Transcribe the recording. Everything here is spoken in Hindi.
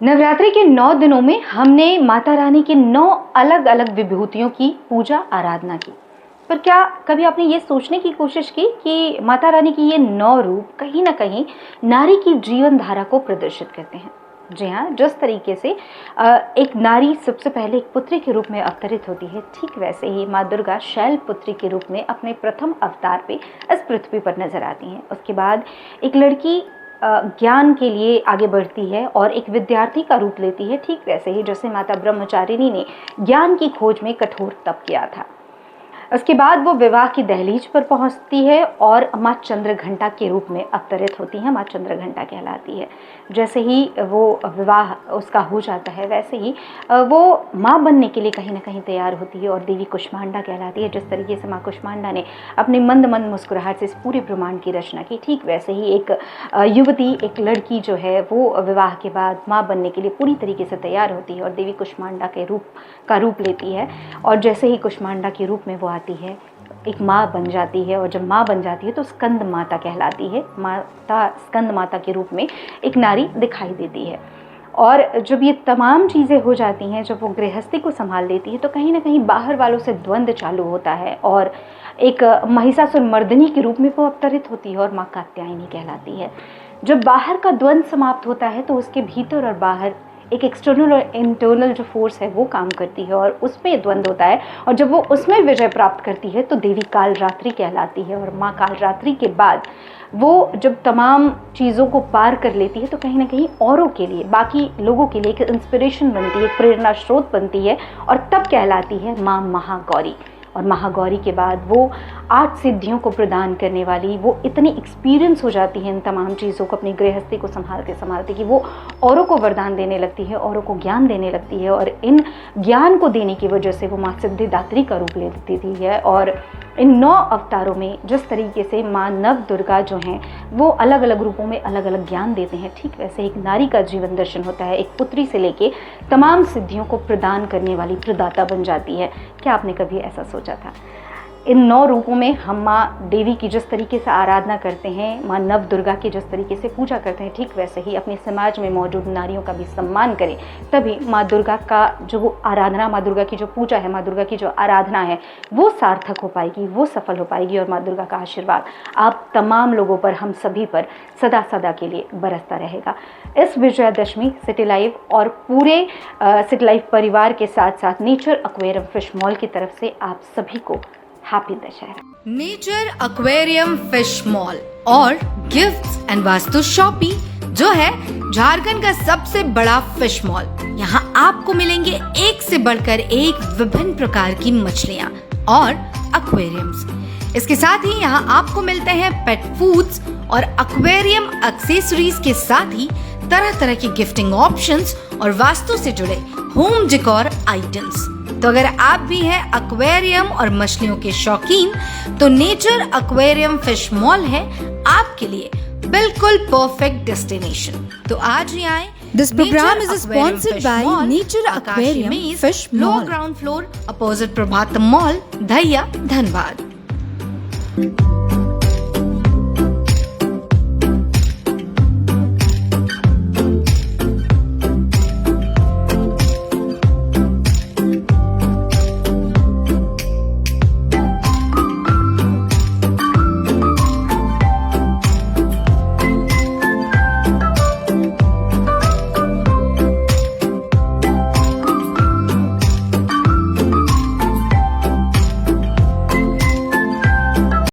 नवरात्रि के 9 दिनों में हमने माता रानी के 9 अलग अलग विभूतियों की पूजा आराधना की। पर क्या कभी आपने ये सोचने की कोशिश की कि माता रानी की ये 9 रूप कहीं ना कहीं नारी की जीवन धारा को प्रदर्शित करते हैं? जी हाँ, जिस तरीके से एक नारी सबसे पहले एक पुत्री के रूप में अवतरित होती है, ठीक वैसे ही माँ दुर्गा शैल पुत्री के रूप में अपने प्रथम अवतार पे इस पृथ्वी पर नजर आती हैं। उसके बाद एक लड़की ज्ञान के लिए आगे बढ़ती है और एक विद्यार्थी का रूप लेती है, ठीक वैसे ही जैसे माता ब्रह्मचारिणी ने ज्ञान की खोज में कठोर तप किया था। उसके बाद वो विवाह की दहलीज पर पहुंचती है और माँ चंद्रघंटा के रूप में अवतरित होती है, माँ चंद्रघंटा कहलाती है। जैसे ही वो विवाह उसका हो जाता है वैसे ही वो माँ बनने के लिए कहीं ना कहीं तैयार होती है और देवी कुष्मांडा कहलाती है। जिस तरीके से माँ कुष्मांडा ने अपने मंद मंद मुस्कुराहट से इस पूरे ब्रह्मांड की रचना की, ठीक वैसे ही एक युवती, एक लड़की जो है वो विवाह के बाद माँ बनने के लिए पूरी तरीके से तैयार होती है और देवी कुष्मांडा के रूप लेती है। और जैसे ही कुष्मांडा के रूप में वो आती है, एक माँ बन जाती है और जब माँ बन जाती है तो स्कंद माता कहलाती है। माता स्कंद माता के रूप में एक नारी दिखाई देती है। और जब ये तमाम चीज़ें हो जाती हैं, जब वो गृहस्थी को संभाल लेती है तो कहीं ना कहीं बाहर वालों से द्वंद्व चालू होता है और एक महिषासुर मर्दिनी के रूप में वो अवतरित होती है और माँ कात्यायनी कहलाती है। जब बाहर का द्वंद्व समाप्त होता है तो उसके भीतर और बाहर एक एक्सटर्नल और इंटरनल जो फोर्स है वो काम करती है और उसमें द्वंद्व होता है। और जब वो उसमें विजय प्राप्त करती है तो देवी कालरात्रि कहलाती है। और माँ कालरात्रि के बाद वो जब तमाम चीज़ों को पार कर लेती है तो कहीं ना कहीं औरों के लिए, बाकी लोगों के लिए एक इंस्पिरेशन बनती है, एक प्रेरणा स्रोत बनती है और तब कहलाती है माँ महागौरी। और महागौरी के बाद वो 8 सिद्धियों को प्रदान करने वाली, वो इतनी एक्सपीरियंस हो जाती है इन तमाम चीज़ों को, अपनी गृहस्थी को संभालते कि वो औरों को वरदान देने लगती है, औरों को ज्ञान देने लगती है। और इन ज्ञान को देने की वजह से वो माँ सिद्धिदात्री का रूप ले लेती है। और इन 9 अवतारों में जिस तरीके से माँ नव दुर्गा जो हैं वो अलग अलग रूपों में अलग अलग ज्ञान देते हैं, ठीक वैसे एक नारी का जीवन दर्शन होता है। एक पुत्री से लेके तमाम सिद्धियों को प्रदान करने वाली प्रदाता बन जाती है। क्या आपने कभी ऐसा सोचा था? इन 9 रूपों में हम माँ देवी की जिस तरीके से आराधना करते हैं, माँ नव दुर्गा की जिस तरीके से पूजा करते हैं, ठीक वैसे ही अपने समाज में मौजूद नारियों का भी सम्मान करें, तभी माँ दुर्गा का जो वो आराधना, माँ दुर्गा की जो पूजा है, माँ दुर्गा की जो आराधना है वो सार्थक हो पाएगी, वो सफल हो पाएगी। और माँ दुर्गा का आशीर्वाद आप तमाम लोगों पर, हम सभी पर सदा सदा के लिए बरसता रहेगा। इस विजयादशमी सिटी लाइव और पूरे सिटी लाइव परिवार के साथ साथ नेचर एक्वेरियम फिश मॉल की तरफ से आप सभी को happy Dussehra. Nature aquarium fish mall और गिफ्ट्स एंड वास्तु शॉपिंग जो है झारखंड का सबसे बड़ा फिश मॉल। यहाँ आपको मिलेंगे एक से बढ़कर एक विभिन्न प्रकार की मछलियाँ और एक्वेरियम्स। इसके साथ ही यहाँ आपको मिलते हैं पेट फूड्स और एक्वेरियम एक्सेसरीज के साथ ही तरह तरह की गिफ्टिंग ऑप्शंस और वास्तु से जुड़े होम डेकोर आइटम्स। तो अगर आप भी हैं एक्वेरियम और मछलियों के शौकीन तो नेचर एक्वेरियम फिश मॉल है आपके लिए बिल्कुल परफेक्ट डेस्टिनेशन। तो आज ही आए। This program is sponsored by Nature Aquarium Fish Mall, ground floor opposite Prabhat mall, Dhaiya, Dhanbad.